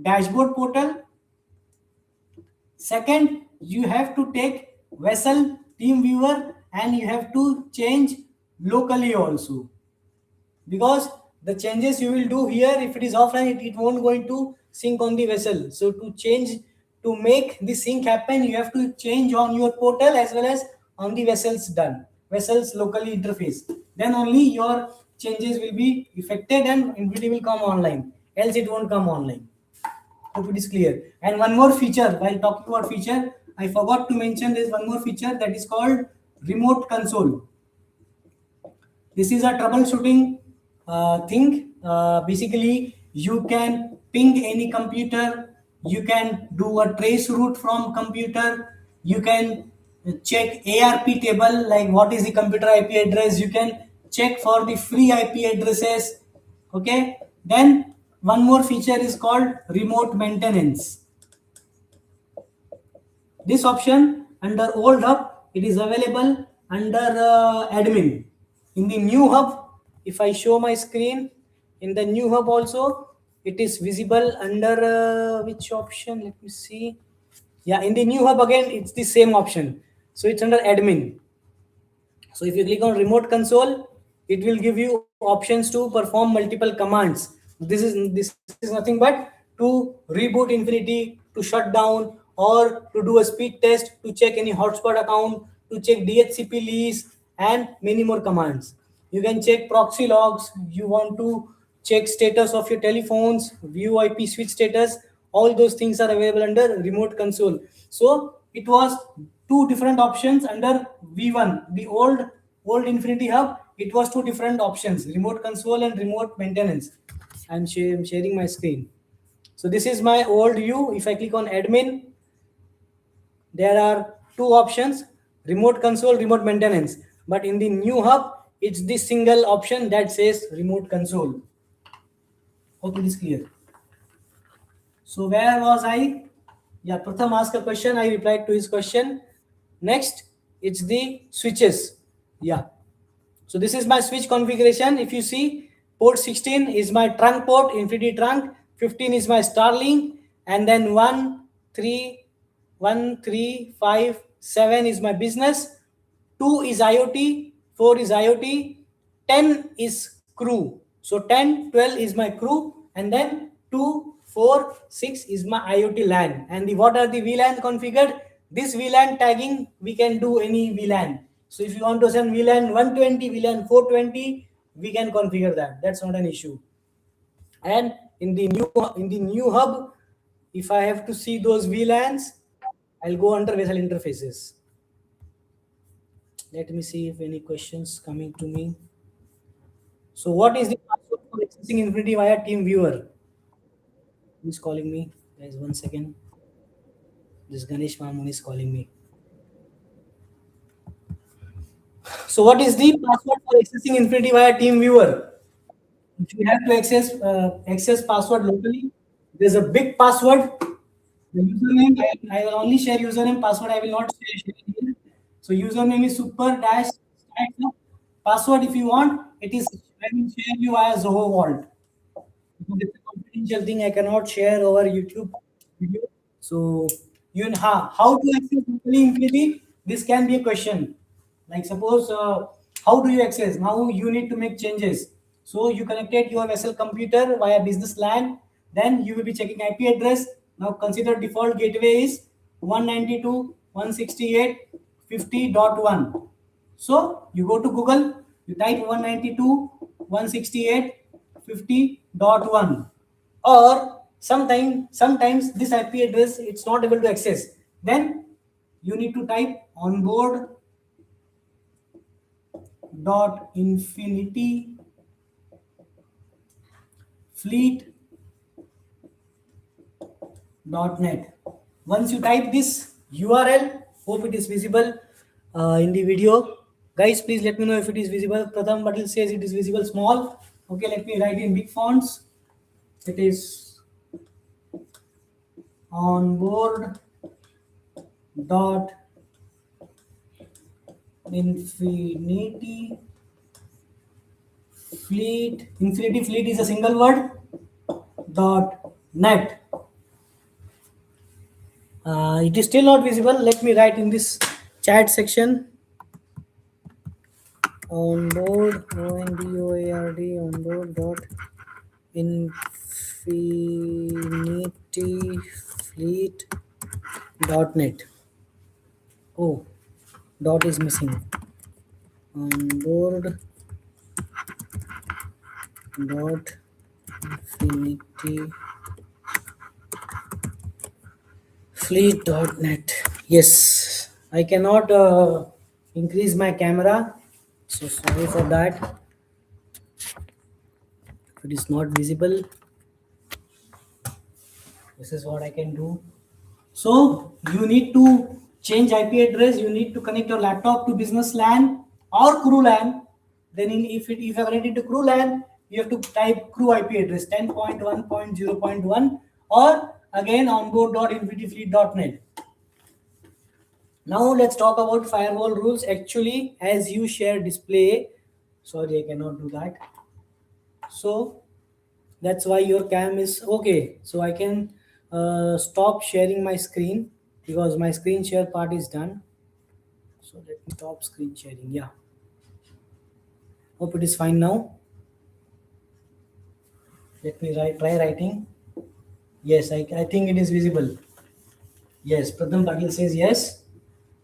dashboard portal. Second, you have to take vessel team viewer and you have to change locally also, because the changes you will do here, if it is offline, it won't going to sync on the vessel. So to change, to make the sync happen, you have to change on your portal as well as on the vessels locally interface. Then only your changes will be effected and NVIDIA will come online, else it won't come online. Hope it is clear. And one more feature, while talking about feature, I forgot to mention there's one more feature that is called remote console. This is a troubleshooting thing. Basically, you can ping any computer, you can do a trace route from computer, you can check ARP table, like what is the computer IP address, you can check for the free IP addresses. Okay, then one more feature is called remote maintenance. This option under old hub, it is available under admin. In the new hub, if I show my screen, in the new hub also, it is visible under which option? Let me see. Yeah, in the new hub again, it's the same option. So it's under admin. So if you click on remote console, it will give you options to perform multiple commands. This is nothing but to reboot Infinity, to shut down, or to do a speed test, to check any hotspot account, to check DHCP lease, and many more commands. You can check proxy logs. You want to check status of your telephones, view IP switch status. All those things are available under remote console. So it was two different options under V1, the old Infinity Hub. It was two different options: remote console and remote maintenance. I'm sharing my screen. So this is my old view. If I click on admin, there are two options: remote console, remote maintenance. But in the new hub, it's the single option that says remote console. Hope it is clear. So where was I? Yeah, Pratham asked a question. I replied to his question. Next, it's the switches. Yeah. So this is my switch configuration. If you see, port 16 is my trunk port, Infinity trunk. 15 is my Starlink, and then 1, 3, 1, 3, 5, 7 is my business. 2 is IoT, 4 is IoT, 10 is crew. So 10, 12 is my crew, and then 2, 4, 6 is my IoT LAN. And what are the VLAN configured? This VLAN tagging, we can do any VLAN. So if you want to send VLAN 120, VLAN 420, we can configure that. That's not an issue. And in the new hub, if I have to see those VLANs, I'll go under vessel interfaces. Let me see if any questions coming to me. So what is the password for accessing Infinity via Team Viewer? Who's calling me? Guys, 1 second. This Ganesh Mamun is calling me. So what is the password for accessing Infinity via Team Viewer? If you have to access password locally, there's a big password. The username, I will only share username, password I will not share here. So username is super dash stack. Password if you want, it is I will share you via Zoho Vault. Because it's a confidential thing I cannot share over YouTube video. So how to access locally Infinity? This can be a question. Like suppose how do you access? Now you need to make changes. So you connected your vessel computer via business LAN. Then you will be checking IP address. Now consider default gateway is 192.168.50.1. So you go to Google, you type 192.168.50.1, or sometimes this IP address it's not able to access. Then you need to type onboard dot infinity fleet net. Once you type this URL, hope it is visible in the video. Guys, please let me know if it is visible. Pratham Patil says it is visible small. Okay, let me write in big fonts. It is onboard dot infinity fleet is a single word dot net. It is still not visible. Let me write in this chat section. Onboard ONBOARD onboard dot infinity fleet dot net. Oh, dot is missing. Onboard dot infinity fleet dot net. Yes, I cannot increase my camera, so sorry for that. If it is not visible, this is what I can do. So you need to change IP address. You need to connect your laptop to business LAN or crew LAN. Then if you are connected to crew LAN, you have to type crew IP address 10.1.0.1 or again onboard.infinityfleet.net. Now let's talk about firewall rules. Actually, as you share display, sorry, I cannot do that. So that's why your cam is okay. So I can stop sharing my screen because my screen share part is done. So let me stop screen sharing. Yeah. Hope it is fine now. Let me try writing. Yes, I think it is visible. Yes, Pratham Patil says yes.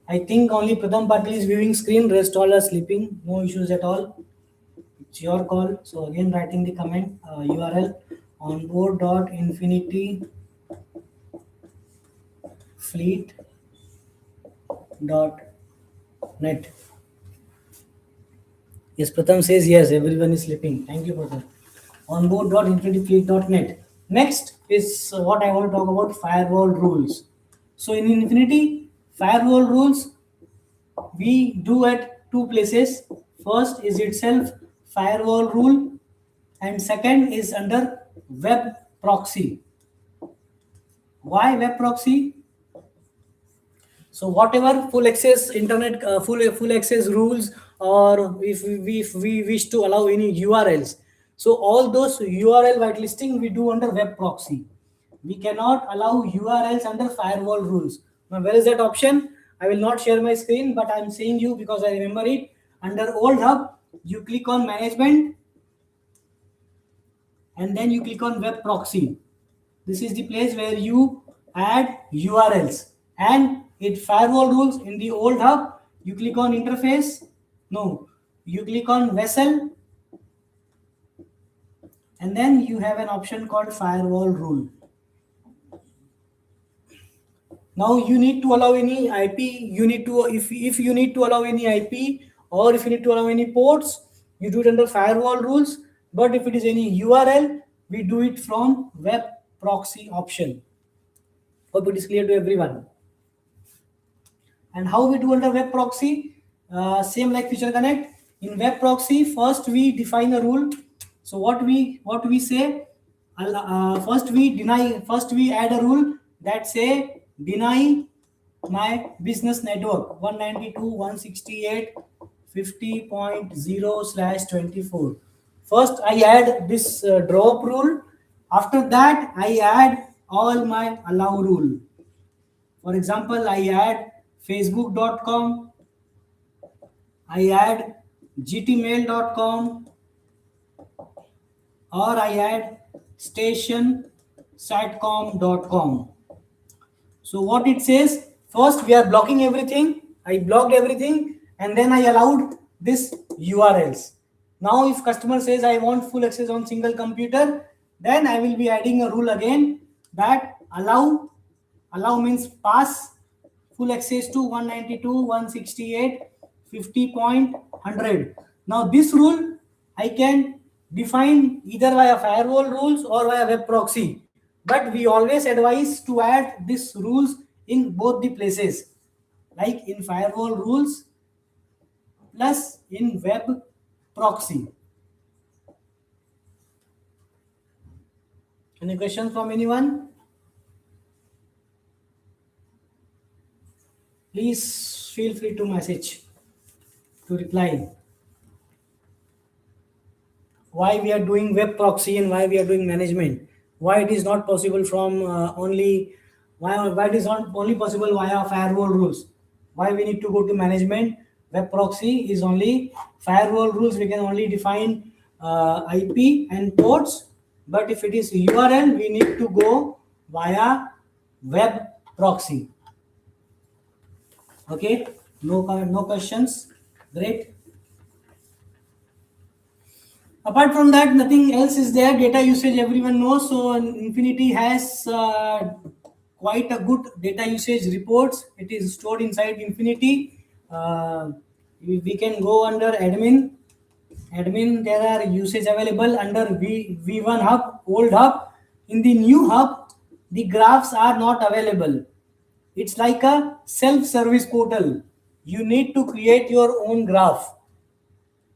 I think only Pratham Patil is viewing screen. Rest all are sleeping. No issues at all. It's your call. So again, writing the comment URL onboard.infinity fleet dot net. Yes, Pratham says yes, everyone is sleeping. Thank you, Pratham. Onboard.infinityfleet.net. Next is what I want to talk about firewall rules. So in Infinity, firewall rules we do at two places. First is itself firewall rule, and second is under web proxy. Why web proxy? So whatever full access internet, full access rules, or if we wish to allow any URLs, so all those URL whitelisting we do under web proxy. We cannot allow URLs under firewall rules. Now where is that option? I will not share my screen, but I'm saying you because I remember it. Under old hub, you click on management, and then you click on web proxy. This is the place where you add URLs, and it firewall rules in the old hub. You click on interface. No, you click on vessel, and then you have an option called firewall rule. Now you need to allow any IP. You need to, if you need to allow any IP, or if you need to allow any ports, you do it under firewall rules. But if it is any URL, we do it from web proxy option. Hope it is clear to everyone. And how we do under web proxy? Same like Feature Connect. In web proxy, first we define a rule. So what we say, first we add a rule that say deny my business network 192.168.50.0/24. First I add this drop rule. After that I add all my allow rule. For example, I add facebook.com, I add gtmail.com, or I add station satcom.com. So what it says, first we are blocking everything. I blocked everything and then I allowed this URLs. Now if customer says I want full access on single computer, then I will be adding a rule again that allow means pass full access to 192.168.50.100. Now this rule I can define either via firewall rules or via web proxy, but we always advise to add these rules in both the places, like in firewall rules plus in web proxy. Any questions from anyone? Please feel free to message to reply. Why we are doing web proxy and why we are doing management? Why it is not possible from why it is not only possible via firewall rules? Why we need to go to management? Web proxy is only firewall rules. We can only define IP and ports, but if it is URL, we need to go via web proxy. Okay, no questions. Great. Apart from that, nothing else is there. Data usage everyone knows. So Infinity has quite a good data usage reports. It is stored inside Infinity. We can go under admin. Admin, there are usage available under V1 hub, old hub. In the new hub, the graphs are not available. It's like a self-service portal. You need to create your own graph.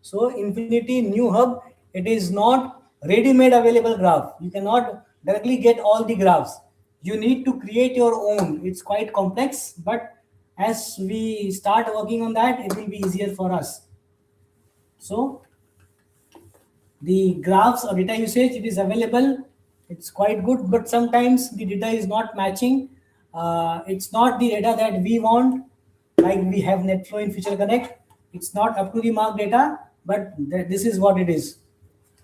So Infinity new hub, it is not ready-made available graph. You cannot directly get all the graphs. You need to create your own. It's quite complex, but as we start working on that, it will be easier for us. So the graphs or data usage, it is available. It's quite good, but sometimes the data is not matching. It's not the data that we want. Like we have NetFlow in Feature Connect. It's not up to the mark data, but this is what it is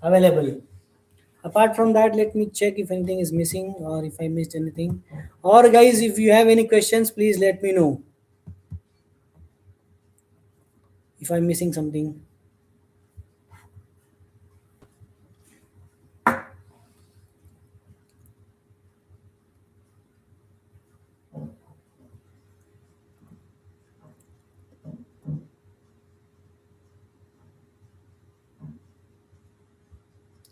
available. Apart from that, let me check if anything is missing or if I missed anything. Or guys, if you have any questions, please let me know if I'm missing something.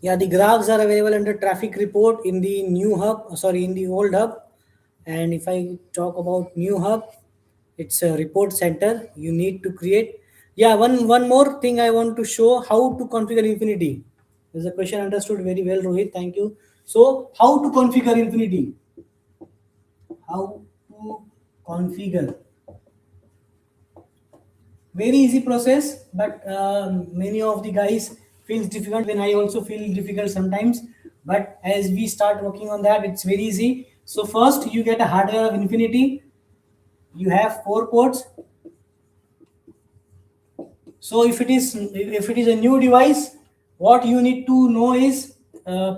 Yeah, the graphs are available under traffic report in the new hub, in the old hub. And if I talk about new hub, it's a report center you need to create. Yeah, one more thing I want to show, how to configure Infinity. There's a question understood very well, Rohit. Thank you. So how to configure Infinity? How to configure? Very easy process, but many of the guys feels difficult. When I also feel difficult sometimes, but as we start working on that, it's very easy. So first you get a hardware of Infinity. You have 4 ports. So if it is a new device, what you need to know is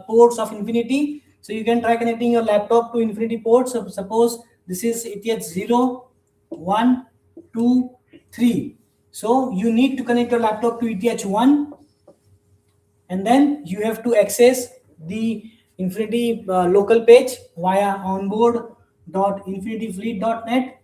ports of Infinity. So you can try connecting your laptop to Infinity ports. So suppose this is ETH 0, 1, 2, 3. So you need to connect your laptop to ETH 1, and then you have to access the Infinity local page via onboard dot infinityfleet.net,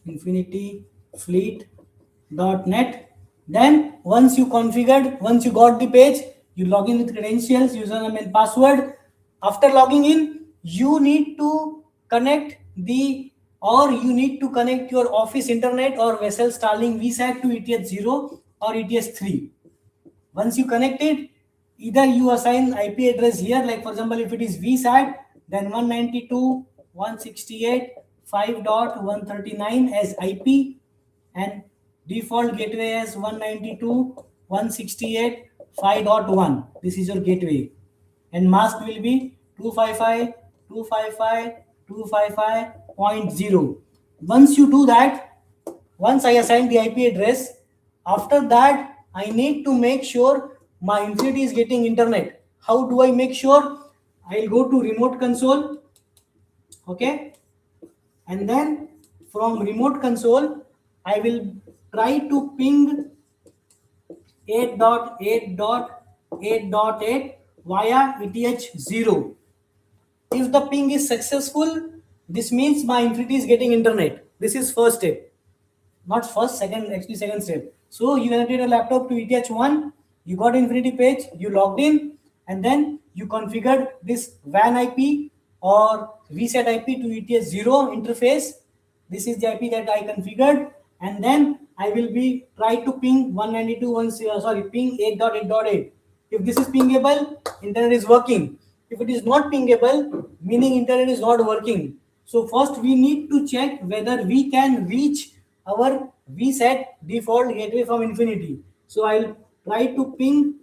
infinityfleet.net. Then once you configured, once you got the page, you log in with credentials, username and password. After logging in, you need to connect you need to connect your office internet or vessel Starlink VSAT to ETH0 or ETH3. Once you connect it, either you assign IP address here, like for example, if it is VSAT, then 192.168.5.139 as IP, and default gateway as 192.168.5.1. This is your gateway. And mask will be 255.255.255.0. Once you do that, once I assign the IP address, after that I need to make sure my Infinity is getting internet. How do I make sure? I'll go to remote console, okay, and then from remote console I will try to ping 8.8.8.8 via ETH0. If the ping is successful, this means my Infinity is getting internet. This is first step. Not first, second, actually second step. So you connected a laptop to ETH1, you got Infinity page, you logged in, and then you configured this WAN IP or VSAT IP to ETH0 interface. This is the IP that I configured, and then I will be try to ping ping 8.8.8. If this is pingable, internet is working. If it is not pingable, meaning internet is not working. So first we need to check whether we can reach our VSAT default gateway from Infinity. So I'll try to ping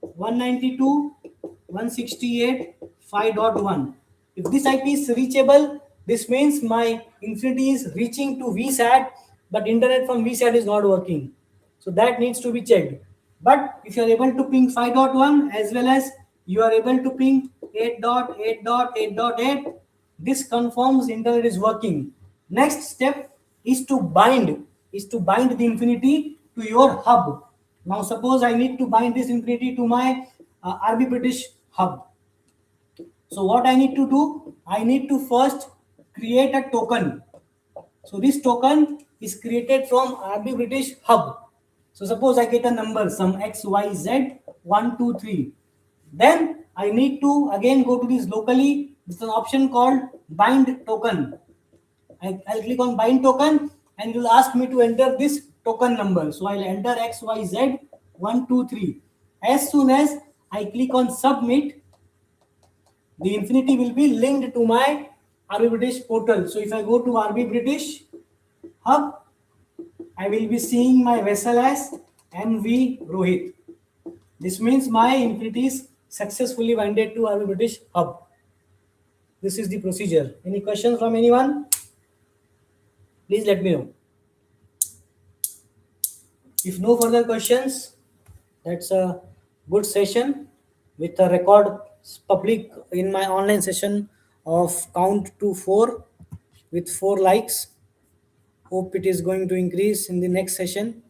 192.168.5.1. If this IP is reachable, this means my Infinity is reaching to VSAT, but internet from VSAT is not working. So that needs to be checked. But if you are able to ping 5.1 as well as you are able to ping 8.8.8.8, this confirms internet is working. Next step is to bind the Infinity to your hub. Now suppose I need to bind this Infinity to my RB British hub. So what I need to do, I need to first create a token. So this token is created from RB British hub. So suppose I get a number, some XYZ 1, 2, 3. Then I need to again go to this locally. There's an option called bind token. I'll click on bind token and it will ask me to enter this token number. So I'll enter XYZ 1, 2, 3. As soon as I click on submit, the Infinity will be linked to my RB British portal. So if I go to RB British hub, I will be seeing my vessel as MV Rohit. This means my Infinity is successfully binded to RB British hub. This is the procedure. Any questions from anyone? Please let me know. If no further questions, that's a good session with a record public in my online session of count to 4 with 4 likes. Hope it is going to increase in the next session.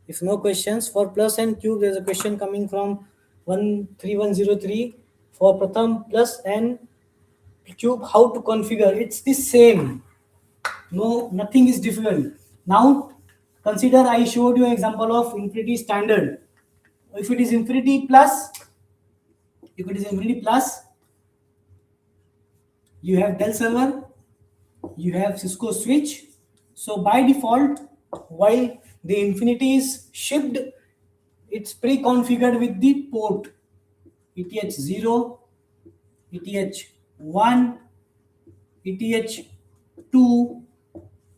If no questions, for plus and cube, there's a question coming from 13103 for Pratham plus and cube, how to configure. It's the same. No, nothing is difficult. Now consider I showed you an example of Infinity standard. If it is Infinity plus, you have Dell server, you have Cisco switch. So by default, while the Infinity is shipped, it's pre-configured with the port ETH0, ETH1, ETH2,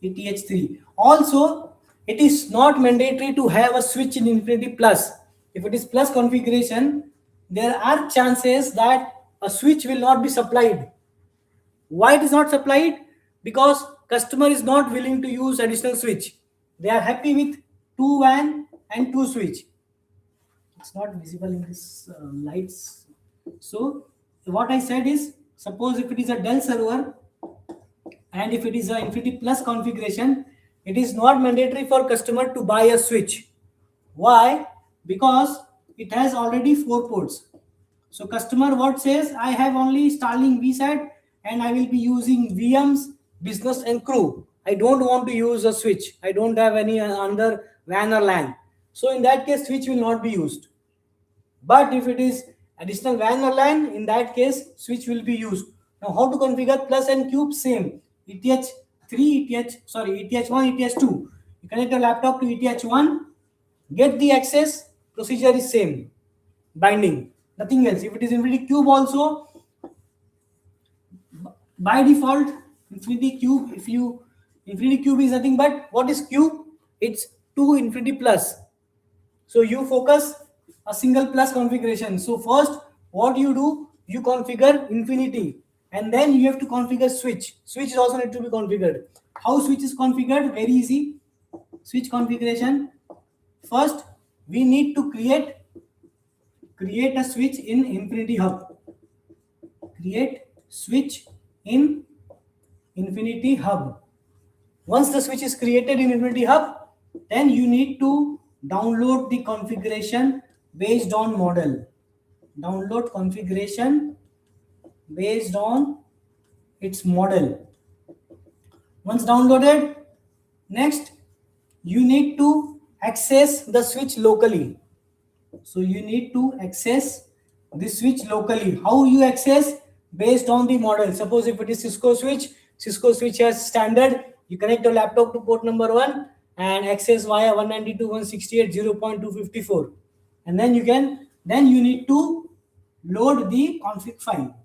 ETH3. Also, it is not mandatory to have a switch in Infinity Plus. If it is Plus configuration, there are chances that a switch will not be supplied. Why it is not supplied? Because customer is not willing to use additional switch. They are happy with 2 WAN and 2 switch. It's not visible in this lights. So what I said is, suppose if it is a Dell server and if it is a Infinity Plus configuration, it is not mandatory for customer to buy a switch. Why? Because it has already 4 ports. So customer what says, I have only Starlink VSAT and I will be using VMs, business and crew. I don't want to use a switch. I don't have any other WAN or LAN. So in that case, switch will not be used. But if it is additional WAN or LAN, in that case, switch will be used. Now, how to configure plus and cube? Same. ETH3, ETH1, ETH2. You connect your laptop to ETH1, get the access, procedure is same. Binding, nothing else. If it is Infinity Cube also, by default, Infinity Cube, if you, Infinity Cube is nothing but, what is cube? It's 2 Infinity plus. So you focus a single plus configuration. So first, what you do, you configure infinity, and then you have to configure switch. Switch is also need to be configured. How switch is configured? Very easy. Switch configuration. First, we need to create a switch in Infinity Hub. Create switch in Infinity Hub. Once the switch is created in Infinity Hub, then you need to download the configuration based on model. Download configuration based on its model. Once downloaded, next you need to access the switch locally. So you need to access the switch locally. How you access? Based on the model. Suppose if it is Cisco switch has standard. You connect your laptop to port number 1 and access via 192.168.0.254, and then you need to load the config file.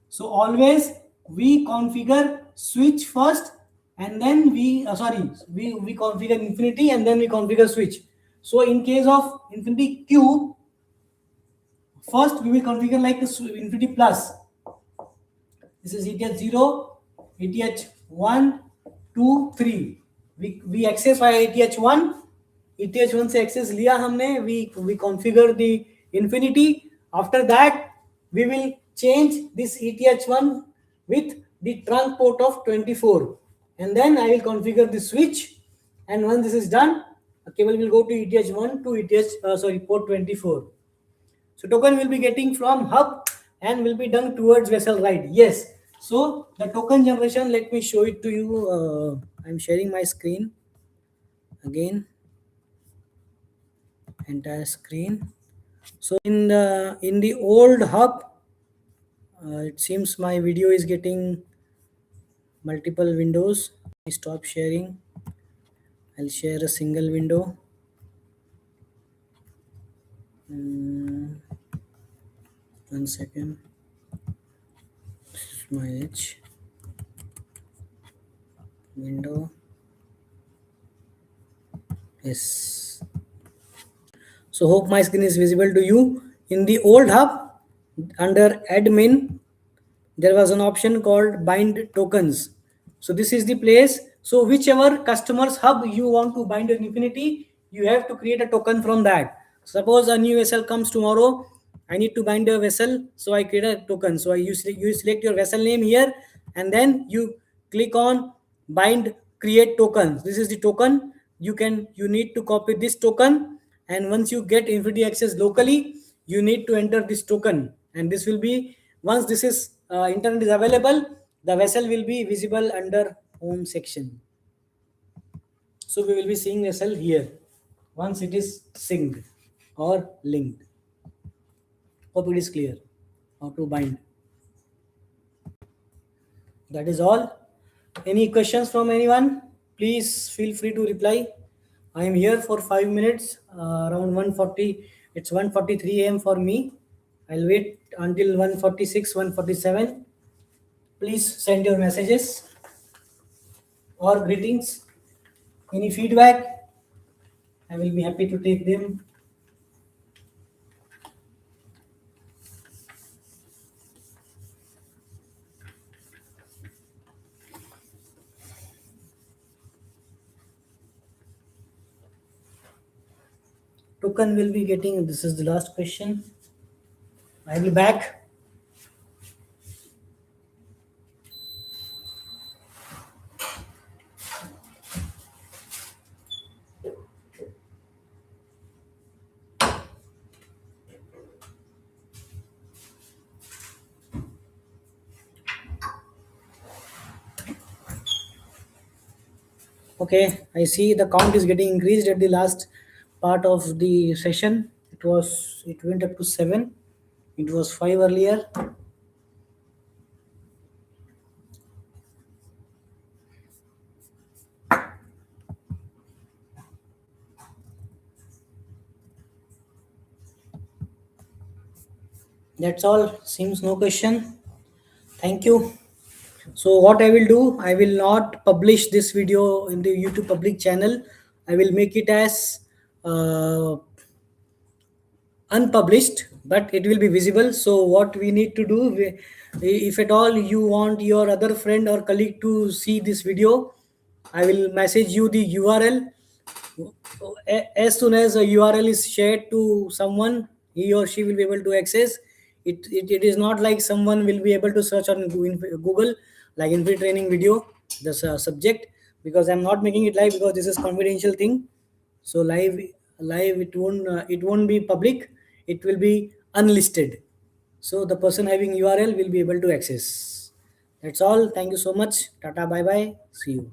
So always we configure switch first, and then we configure infinity, and then we configure switch. So in case of Infinity Cube, first we will configure like Infinity Plus. This is ETH0, ETH1, 2, 3. We access via ETH1. ETH1 से access लिया हमने. We configure the infinity. After that, we will change this ETH1 with the trunk port of 24, and then I will configure the switch. And once this is done, a cable will go to ETH1 to port 24. So token will be getting from hub and will be done towards vessel right. Yes. So the token generation, let me show it to you. I'm sharing my screen again. Entire screen. So in the old hub, it seems my video is getting multiple windows. I stop sharing. I'll share a single window. One second. This is my edge window. Yes. So hope my screen is visible to you. In the old hub, under admin, there was an option called bind tokens. So this is the place. So whichever customer's hub you want to bind an infinity, you have to create a token from that. Suppose a new vessel comes tomorrow, I need to bind a vessel, so I create a token. So you select your vessel name here, and then you click on bind create tokens. This is the token. You need to copy this token, and once you get infinity access locally, you need to enter this token, and this will be, once this is internet is available, the vessel will be visible under home section. So we will be seeing vessel here once it is synced or linked. Hope it is clear how to bind. That is all. Any questions from anyone? Please feel free to reply. I am here for 5 minutes, around 1:40. It's 1:43 a.m. for me. I'll wait until 1:46, 1:47. Please send your messages or greetings. Any feedback, I will be happy to take them. Token will be getting, this is the last question. I will be back. Okay, I see the count is getting increased at the last part of the session. It went up to 7. It was 5 earlier. That's all. Seems no question. Thank you. So what I will do, I will not publish this video in the YouTube public channel. I will make it as unpublished, but it will be visible. So what we need to do, if at all you want your other friend or colleague to see this video, I will message you the URL. As soon as a URL is shared to someone, he or she will be able to access it. It is not like someone will be able to search on Google like in training video the subject, because I'm not making it live because this is confidential thing. So live it won't be public, it will be unlisted. So the person having URL will be able to access. That's all. Thank you so much. Tata, bye bye, see you.